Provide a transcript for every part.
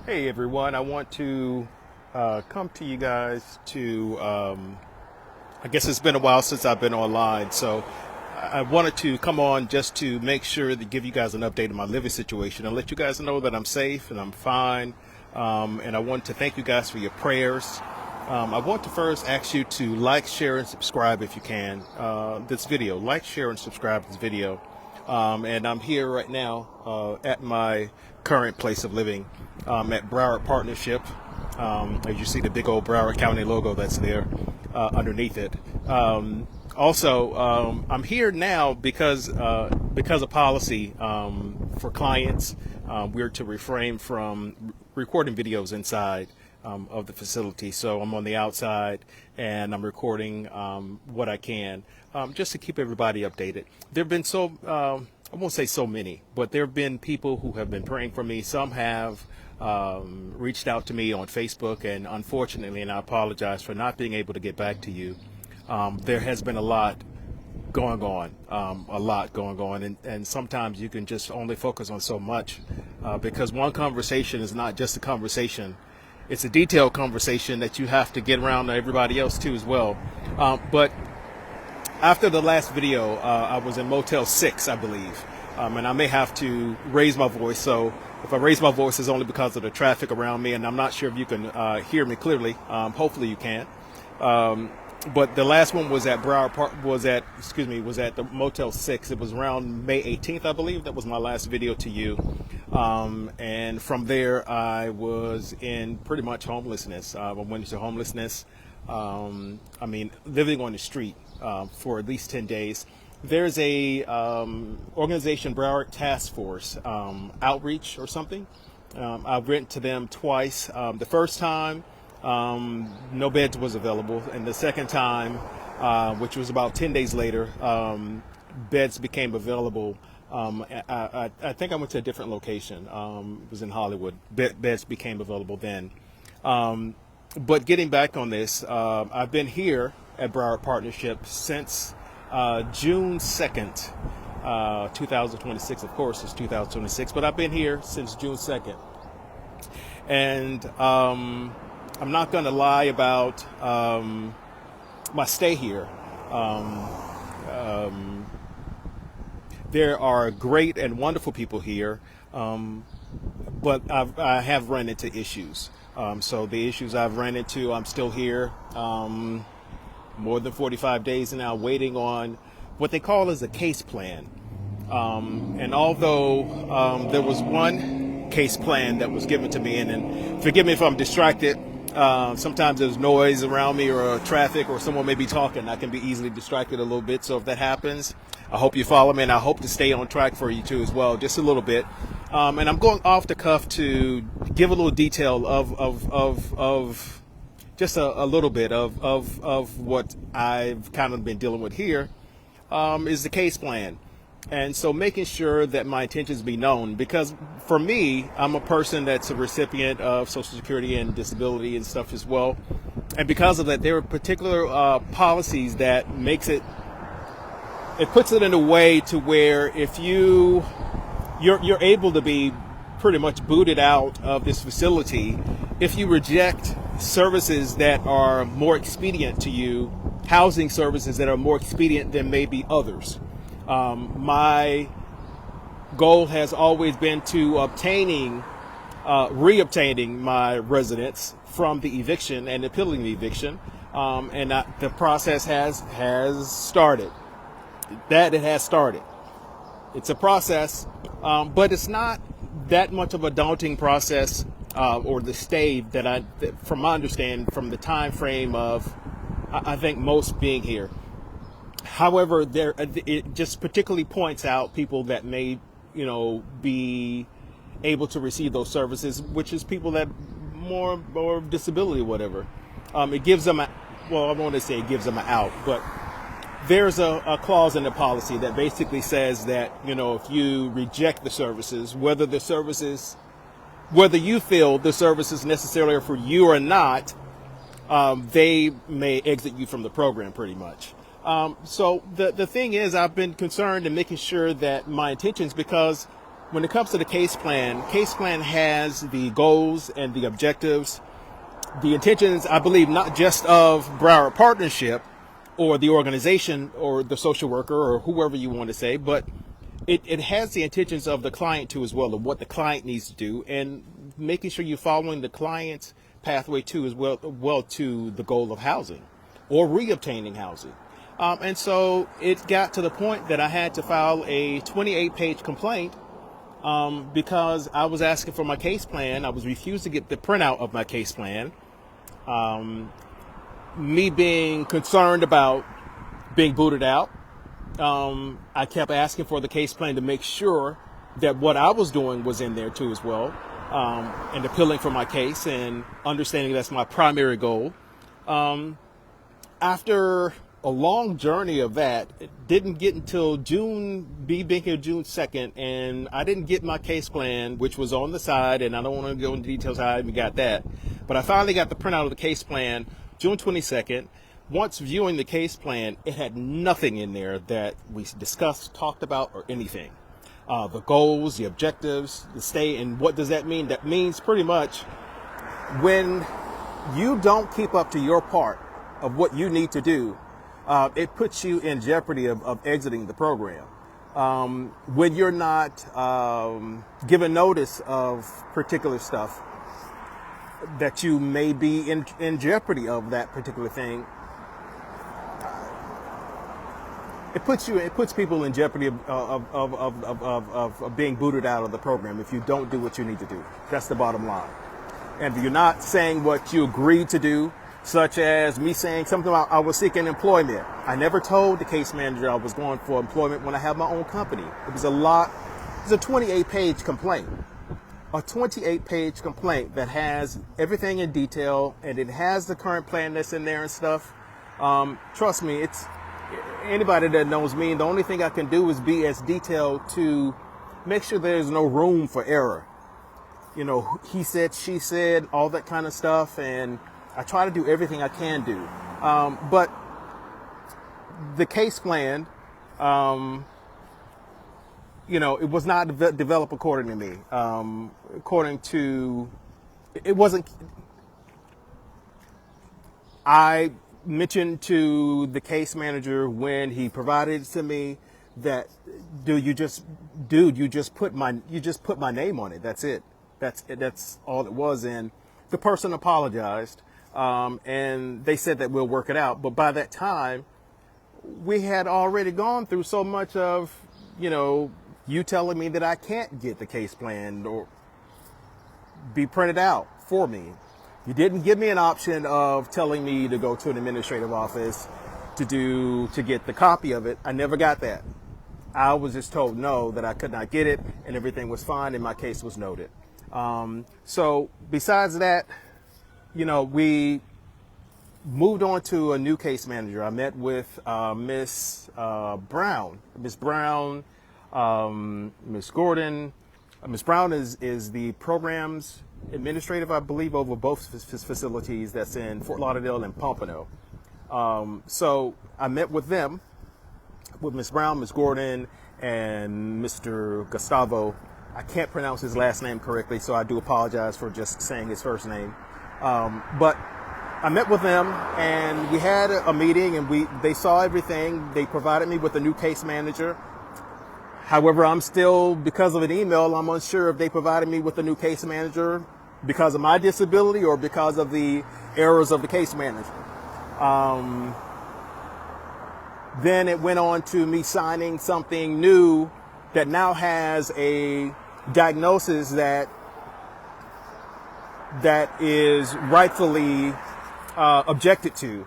Hey everyone, I want to come to you guys to, I guess it's been a while since I've been online, so I wanted to come on just to make sure to give you guys an update on my living situation and let you guys know that I'm safe and I'm fine. And I want to thank you guys for your prayers. I want to first ask you to like, share, and subscribe if you can. This video, like, share, and subscribe this video. And I'm here right now at my current place of living at Broward Partnership. As you see the big old Broward County logo that's there underneath it. I'm here now because of policy for clients. We're to refrain from recording videos inside of the facility. So I'm on the outside and I'm recording what I can just to keep everybody updated. There have been I won't say so many, but there have been people who have been praying for me. Some have reached out to me on Facebook, and unfortunately, and I apologize for not being able to get back to you, there has been a lot going on, and sometimes you can just only focus on so much because one conversation is not just a conversation. It's a detailed conversation that you have to get around to everybody else too as well. But after the last video, I was in Motel 6, I believe, and I may have to raise my voice. So if I raise my voice, it's only because of the traffic around me, and I'm not sure if you can hear me clearly. Hopefully you can. But the last one was at was at the Motel 6. It was around May 18th, I believe. That was my last video to you. And from there, I was in pretty much homelessness. I went into homelessness. Living on the street for at least 10 days. There's a organization, Broward Task Force, Outreach or something. I've written to them twice. The first time, no beds was available. And the second time, which was about 10 days later, beds became available. I think I went to a different location. It was in Hollywood. Beds became available then. But getting back on this, I've been here at Broward Partnership since June 2nd, 2026. Of course, it's 2026, but I've been here since June 2nd. And I'm not going to lie about my stay here. There are great and wonderful people here, but I have run into issues. So the issues I've run into, I'm still here more than 45 days now waiting on what they call as a case plan. And although there was one case plan that was given to me, and forgive me if I'm distracted, sometimes there's noise around me or traffic or someone may be talking. I can be easily distracted a little bit. So if that happens, I hope you follow me, and I hope to stay on track for you too as well, just a little bit. And I'm going off the cuff to give a little detail of just a little bit of what I've kind of been dealing with here is the case plan. And so making sure that my intentions be known, because for me, I'm a person that's a recipient of Social Security and disability and stuff as well. And because of that, there are particular policies that puts it in a way to where if you're able to be pretty much booted out of this facility if you reject services that are more expedient to you, housing services that are more expedient than maybe others. My goal has always been to reobtaining my residence from the eviction and appealing the eviction, the process has started. It has started. It's a process, but it's not that much of a daunting process, or the stay that from my understanding, from the time frame of, I think most being here. However, it just particularly points out people that may, be able to receive those services, which is people that more disability or whatever. It gives them I want to say it gives them an out, but there's a clause in the policy that basically says that, if you reject the services, whether you feel the services necessarily are for you or not, they may exit you from the program pretty much. So the thing is, I've been concerned in making sure that my intentions, because when it comes to the case plan has the goals and the objectives, the intentions, I believe, not just of Broward Partnership or the organization or the social worker or whoever you want to say, but it has the intentions of the client too as well, of what the client needs to do, and making sure you're following the client's pathway too as well to the goal of housing or reobtaining housing. And so it got to the point that I had to file a 28-page complaint because I was asking for my case plan. I was refused to get the printout of my case plan. Me being concerned about being booted out, I kept asking for the case plan to make sure that what I was doing was in there too as well, and appealing for my case and understanding that's my primary goal. After a long journey of that, it didn't get until June 2nd, and I didn't get my case plan, which was on the side, and I don't want to go into details how I even got that, but I finally got the printout of the case plan June 22nd. Once viewing the case plan, it had nothing in there that we discussed, talked about, or anything. The goals, the objectives, the stay, and what does that mean? That means pretty much when you don't keep up to your part of what you need to do, it puts you in jeopardy of exiting the program. When you're not given notice of particular stuff, that you may be in jeopardy of that particular thing, it puts people in jeopardy of being booted out of the program if you don't do what you need to do. That's the bottom line. And if you're not saying what you agreed to do, such as me saying something about I was seeking employment. I never told the case manager I was going for employment when I had my own company. It was a 28-page complaint. A 28-page complaint that has everything in detail, and it has the current plan that's in there and stuff. Trust me, it's anybody that knows me, the only thing I can do is be as detailed to make sure there's no room for error. You know, he said, she said, all that kind of stuff, and I try to do everything I can do. But the case plan, it was not developed according to me. I mentioned to the case manager when he provided it to me that, you just put my name on it. That's it. That's all it was. And the person apologized. And they said that we'll work it out. But by that time, we had already gone through so much of, you telling me that I can't get the case plan or be printed out for me. You didn't give me an option of telling me to go to an administrative office to get the copy of it. I never got that. I was just told no, that I could not get it, and everything was fine, and my case was noted. So besides that, we moved on to a new case manager. I met with Miss Brown, Miss Gordon. Miss Brown is the programs administrative, I believe, over both facilities that's in Fort Lauderdale and Pompano. So I met with them, with Miss Brown, Miss Gordon, and Mr. Gustavo. I can't pronounce his last name correctly, so I do apologize for just saying his first name. But I met with them, and we had a meeting, and they saw everything. They provided me with a new case manager. However, I'm still, because of an email, I'm unsure if they provided me with a new case manager because of my disability or because of the errors of the case manager. Then it went on to me signing something new that now has a diagnosis that is rightfully objected to.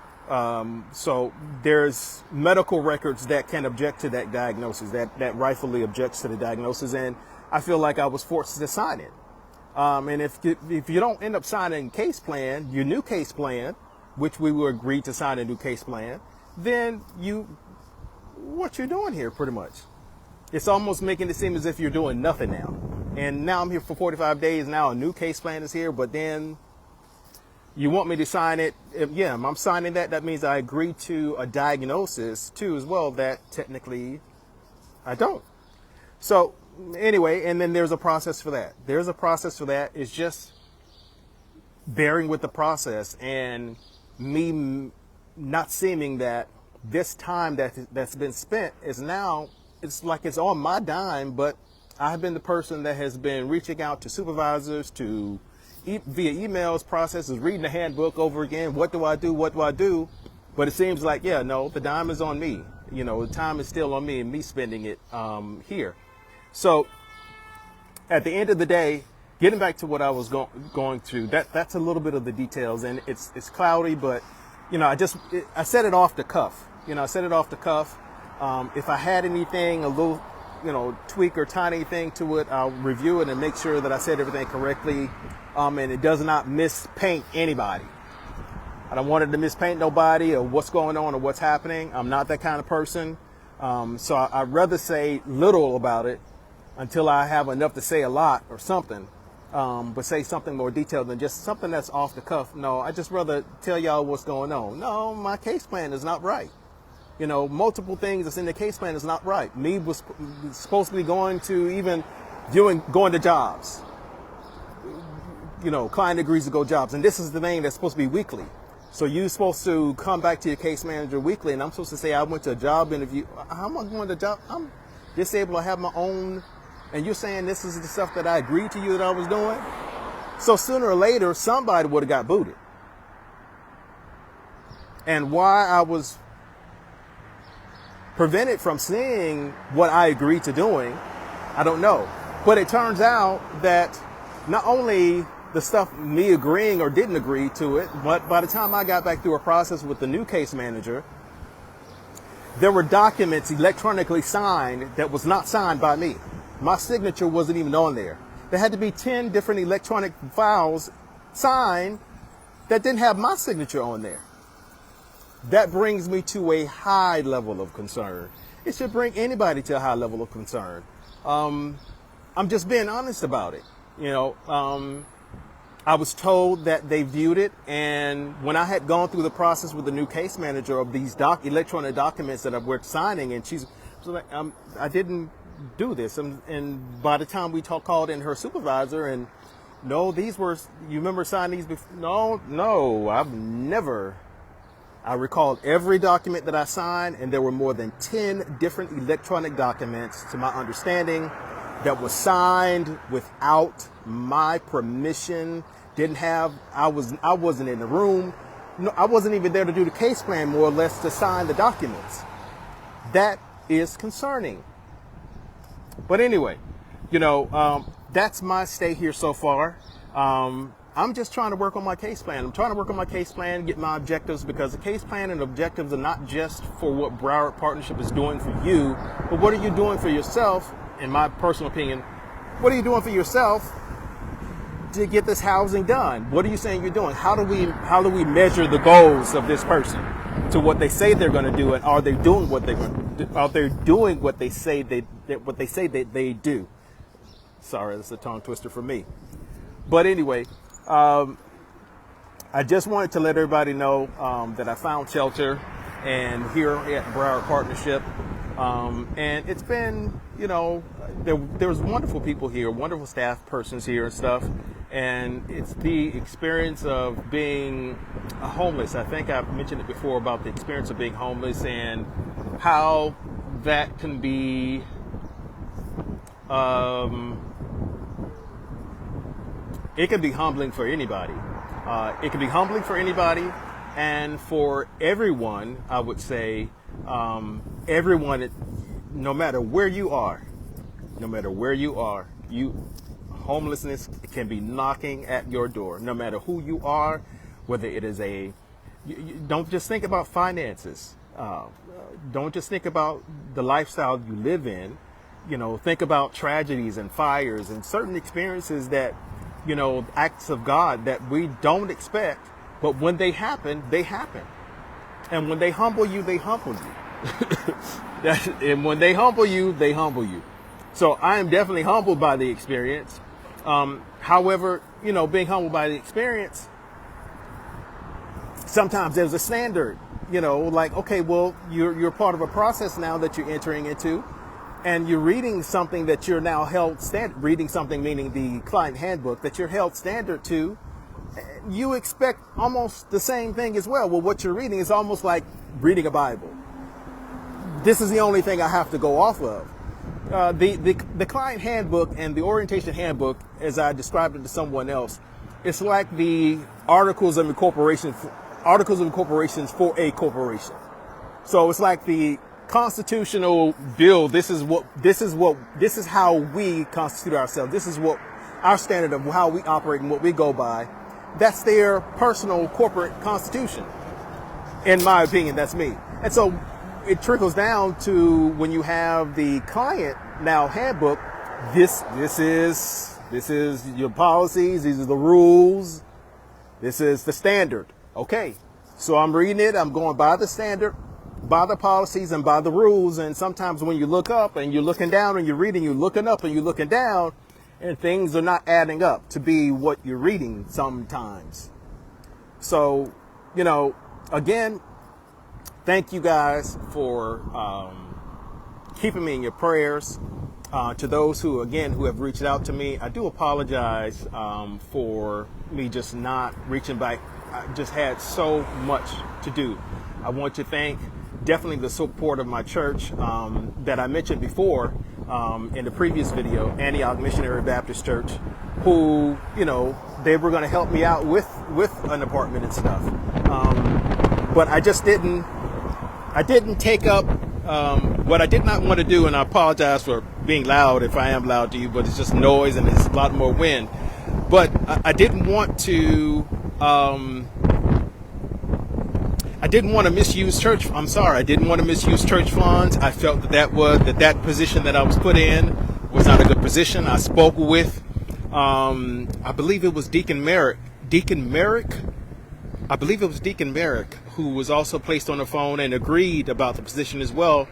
So there's medical records that can object to that diagnosis, that rightfully objects to the diagnosis, and I feel like I was forced to sign it. And if you don't end up signing case plan, your new case plan, which we were agreed to sign a new case plan, then what you're doing here pretty much. It's almost making it seem as if you're doing nothing now. And now I'm here for 45 days, now a new case plan is here, but then you want me to sign it. Yeah, I'm signing that. That means I agree to a diagnosis too as well that technically I don't. So anyway, and then there's a process for that. There's a process for that. It's just bearing with the process and me not seeming that this time that's been spent is now, it's like it's on my dime, but I've been the person that has been reaching out to supervisors to via emails, processes, reading the handbook over again. What do I do? What do I do? But it seems like, yeah, no, the dime is on me. You know, the time is still on me and me spending it here. So at the end of the day, getting back to what I was going through, that's a little bit of the details, and it's cloudy, but you know, I said it off the cuff. You know, I said it off the cuff. If I had anything, a little, you know, tweak or tiny thing to it, I'll review it and make sure that I said everything correctly, and it does not mispaint anybody. I don't want it to mispaint nobody or what's going on or what's happening. I'm not that kind of person. So I'd rather say little about it until I have enough to say a lot or something, but say something more detailed than just something that's off the cuff. No, I just rather tell y'all what's going on. No, my case plan is not right. You know, multiple things that's in the case plan is not right. Me was supposed to be going to jobs. You know, client agrees to go jobs. And this is the thing that's supposed to be weekly. So you're supposed to come back to your case manager weekly, and I'm supposed to say I went to a job interview. How am I going to job? I'm disabled. I have my own. And you're saying this is the stuff that I agreed to you that I was doing? So sooner or later, somebody would have got booted. And why I was prevented from seeing what I agreed to doing, I don't know. But it turns out that not only the stuff me agreeing or didn't agree to it, but by the time I got back through a process with the new case manager, there were documents electronically signed that was not signed by me. My signature wasn't even on there. There had to be 10 different electronic files signed that didn't have my signature on there. That brings me to a high level of concern. It should bring anybody to a high level of concern. I'm just being honest about it. You know, I was told that they viewed it, and when I had gone through the process with the new case manager of these electronic documents that we're signing, and she's like, I didn't do this. And by the time we called in her supervisor, and no, these were, you remember signing these before? No, I've never. I recalled every document that I signed, and there were more than 10 different electronic documents, to my understanding, that was signed without my permission. I wasn't in the room. No, I wasn't even there to do the case plan, more or less to sign the documents. That is concerning. But anyway, you know, that's my stay here so far. I'm just trying to work on my case plan. I'm trying to work on my case plan, get my objectives, because the case plan and objectives are not just for what Broward Partnership is doing for you, but what are you doing for yourself? In my personal opinion, what are you doing for yourself to get this housing done? What are you saying you're doing? How do we measure the goals of this person to what they say they're going to do, and are they doing what they're going to do? Are they doing what they say that they do? Sorry, that's a tongue twister for me. But anyway, I just wanted to let everybody know that I found shelter, and here at Broward Partnership. And it's been, you know, there's wonderful people here, wonderful staff persons here and stuff. And it's the experience of being homeless. I think I've mentioned it before about the experience of being homeless and how that can be, it can be humbling for anybody. It can be humbling for anybody, and for everyone, I would say, everyone, no matter where you are, homelessness can be knocking at your door. No matter who you are, whether it is don't just think about finances. Don't just think about the lifestyle you live in. You know, think about tragedies and fires and certain experiences that, you know, acts of God that we don't expect, but when they happen, they happen. And when they humble you, they humble you. And when they humble you, they humble you. So I am definitely humbled by the experience. However, you know, being humbled by the experience, sometimes there's a standard, you know, like, okay, well, you're part of a process now that you're entering into. and you're reading something that you're now held standard, reading something meaning the client handbook that you're held standard to, you expect almost the same thing as well. Well, what you're reading is almost like reading a Bible. This is the only thing I have to go off of. The client handbook and the orientation handbook, as I described it to someone else, it's like the articles of incorporation for a corporation. So it's like the constitutional bill. This is how we constitute ourselves. This is what our standard of how we operate and what we go by. That's their personal corporate constitution. In my opinion, that's me. And so it trickles down to when you have the client now handbook, this is your policies, these are the rules, this is the standard. Okay, so I'm reading it, I'm going by the standard, by the policies and by the rules. And sometimes when you look up and you're looking down and you're reading, you're looking up and you're looking down, and things are not adding up to be what you're reading sometimes. So, again, thank you guys for keeping me in your prayers. To those who have reached out to me, I do apologize for me just not reaching back. I just had so much to do. I want to thank definitely the support of my church that I mentioned before in the previous video, Antioch Missionary Baptist Church, who, they were going to help me out with an apartment and stuff. But I just didn't take up what I did not want to do, and I apologize for being loud if I am loud to you, but it's just noise and it's a lot more wind. But I didn't want to misuse church. I'm sorry, I didn't want to misuse church funds. I felt that position that I was put in was not a good position. I spoke with, I believe it was Deacon Merrick, who was also placed on the phone and agreed about the position as well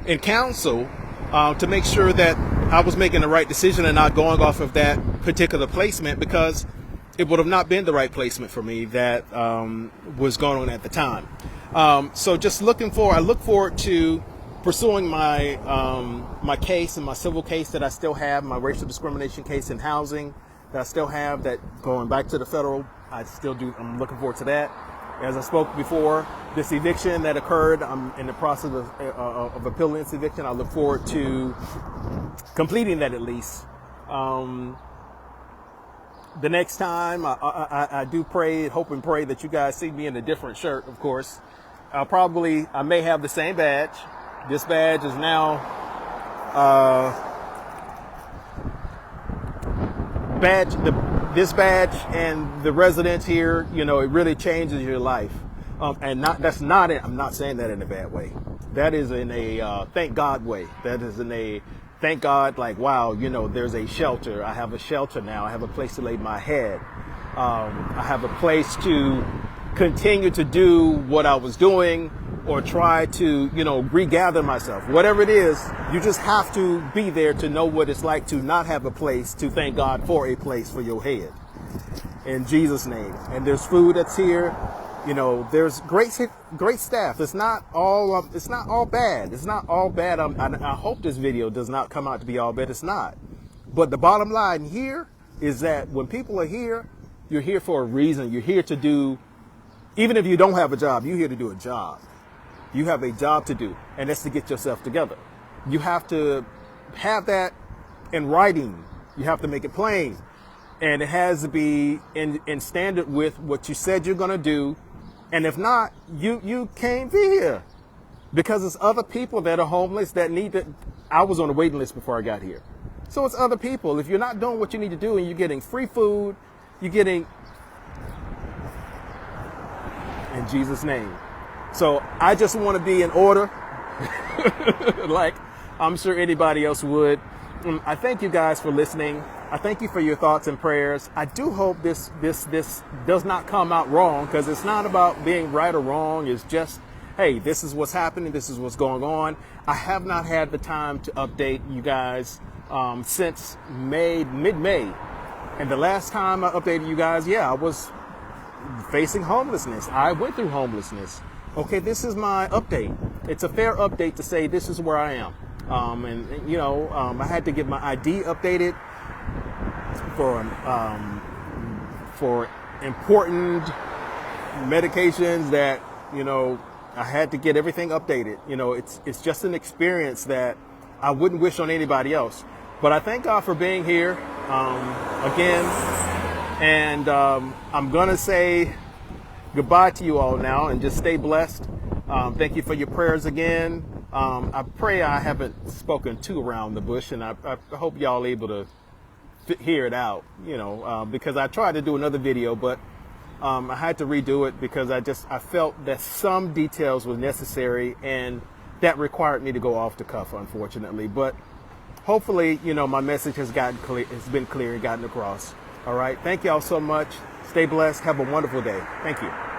in council, to make sure that I was making the right decision and not going off of that particular placement, because it would have not been the right placement for me that was going on at the time. So just I look forward to pursuing my my case and my civil case that I still have, my racial discrimination case in housing that I still have, that going back to the federal, I still do. I'm looking forward to that. As I spoke before, this eviction that occurred, I'm in the process of appealing this eviction. I look forward to completing that at least. The next time, I do hope and pray that you guys see me in a different shirt, of course. I may have the same badge. This badge is now this badge and the residence here, it really changes your life. I'm not saying that in a bad way. That is in a thank God way. That is in a thank God, like, wow, there's a shelter. I have a shelter now. I have a place to lay my head. I have a place to continue to do what I was doing, or try to, regather myself. Whatever it is, you just have to be there to know what it's like to not have a place, to thank God for a place for your head. In Jesus' name. And there's food that's here. There's great staff. It's not all bad. It's not all bad. I hope this video does not come out to be all bad. It's not. But the bottom line here is that when people are here, you're here for a reason. You're here to do, even if you don't have a job, you're here to do a job. You have a job to do, and that's to get yourself together. You have to have that in writing. You have to make it plain. And it has to be in standard with what you said you're going to do. And if not, you can't be here, because it's other people that are homeless that need to. I was on the waiting list before I got here. So it's other people. If you're not doing what you need to do and you're getting free food, you're getting, in Jesus' name. So I just want to be in order, like I'm sure anybody else would. I thank you guys for listening. I thank you for your thoughts and prayers. I do hope this does not come out wrong, because it's not about being right or wrong. It's just, hey, this is what's happening. This is what's going on. I have not had the time to update you guys since mid-May. And the last time I updated you guys, I was facing homelessness. I went through homelessness. Okay, this is my update. It's a fair update to say this is where I am. And you know, I had to get my ID updated for important medications that, you know, I had to get everything updated. You know, it's just an experience that I wouldn't wish on anybody else. But I thank God for being here again. And I'm going to say goodbye to you all now and just stay blessed. Thank you for your prayers again. I pray I haven't spoken too around the bush, and I hope y'all able to hear it out, you know, because I tried to do another video, but I had to redo it because I felt that some details were necessary, and that required me to go off the cuff, unfortunately. But hopefully, you know, my message has been clear and gotten across. All right. Thank y'all so much. Stay blessed. Have a wonderful day. Thank you.